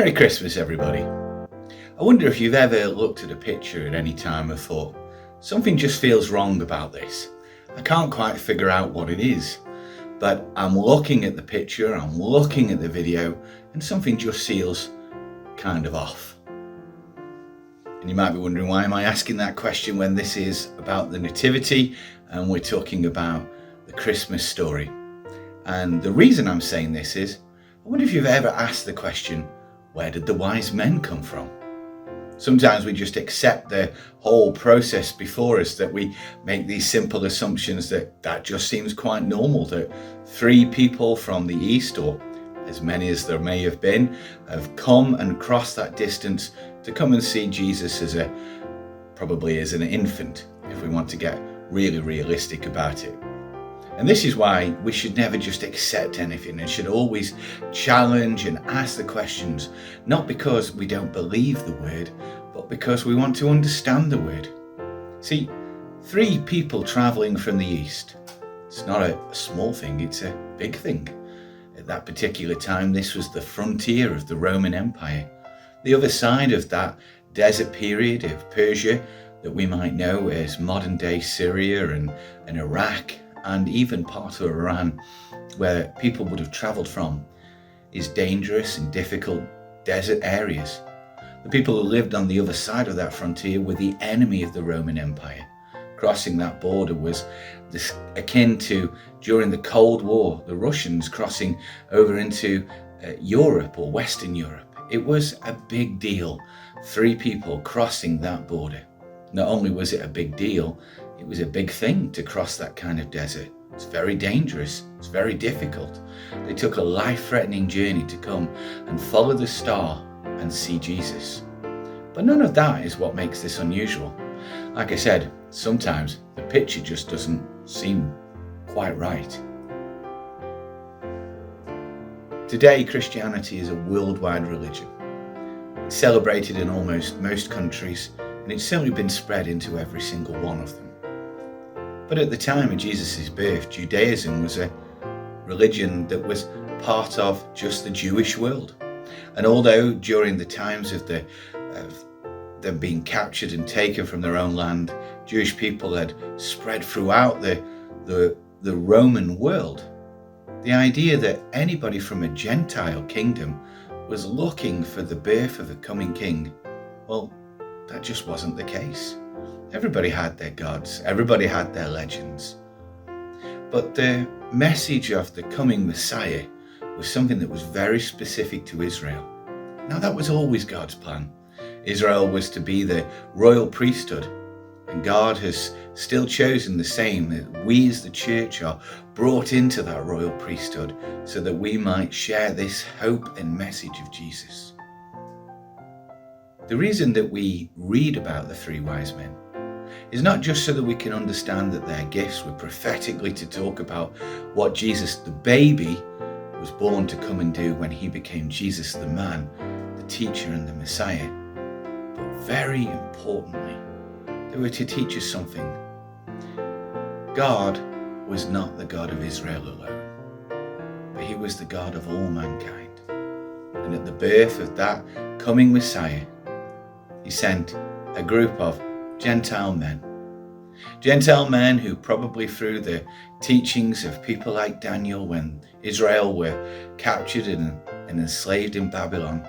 Merry Christmas, everybody. I wonder if you've ever looked at a picture at any time and thought, something just feels wrong about this. I can't quite figure out what it is, but I'm looking at the picture, I'm looking at the video, and something just feels kind of off. And you might be wondering, why am I asking that question when this is about the Nativity and we're talking about the Christmas story? And the reason I'm saying this is, I wonder if you've ever asked the question, where did the wise men come from? Sometimes we just accept the whole process before us, that we make these simple assumptions that just seems quite normal, that 3 people from the east, or as many as there may have been, have come and crossed that distance to come and see Jesus probably as an infant, if we want to get really realistic about it. And this is why we should never just accept anything and should always challenge and ask the questions, not because we don't believe the word, but because we want to understand the word. See, 3 people traveling from the east. It's not a small thing, it's a big thing. At that particular time, this was the frontier of the Roman Empire. The other side of that desert period of Persia that we might know as modern day Syria and Iraq, and even part of Iran, where people would have travelled from, is dangerous and difficult desert areas. The people who lived on the other side of that frontier were the enemy of the Roman Empire. Crossing that border was akin to, during the Cold War, the Russians crossing over into Europe or Western Europe. It was a big deal, 3 people crossing that border. Not only was it a big deal, it was a big thing to cross that kind of desert. It's very dangerous. It's very difficult. They took a life-threatening journey to come and follow the star and see Jesus. But none of that is what makes this unusual. Like I said, sometimes the picture just doesn't seem quite right. Today, Christianity is a worldwide religion. It's celebrated in almost most countries, and it's certainly been spread into every single one of them. But at the time of Jesus' birth, Judaism was a religion that was part of just the Jewish world. And although during the times of them being captured and taken from their own land, Jewish people had spread throughout the Roman world, the idea that anybody from a Gentile kingdom was looking for the birth of a coming king, well, that just wasn't the case. Everybody had their gods, everybody had their legends. But the message of the coming Messiah was something that was very specific to Israel. Now, that was always God's plan. Israel was to be the royal priesthood, and God has still chosen the same, that we as the church are brought into that royal priesthood so that we might share this hope and message of Jesus. The reason that we read about the 3 wise men is not just so that we can understand that their gifts were prophetically to talk about what Jesus the baby was born to come and do when he became Jesus the man, the teacher and the Messiah, but very importantly, they were to teach us something. God was not the God of Israel alone, but he was the God of all mankind. And at the birth of that coming Messiah, he sent a group of Gentile men who probably through the teachings of people like Daniel when Israel were captured and enslaved in Babylon,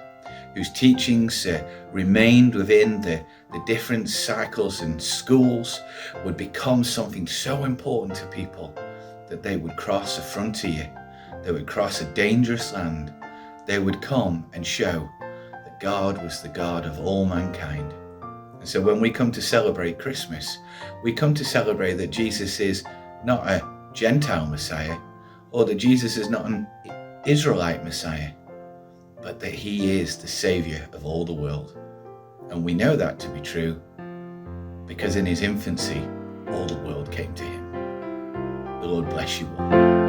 whose teachings remained within the different cycles and schools, would become something so important to people that they would cross a frontier, they would cross a dangerous land, they would come and show that God was the God of all mankind. So when we come to celebrate Christmas, we come to celebrate that Jesus is not a Gentile Messiah, or that Jesus is not an Israelite Messiah, but that he is the Saviour of all the world. And we know that to be true because in his infancy, all the world came to him. The Lord bless you all.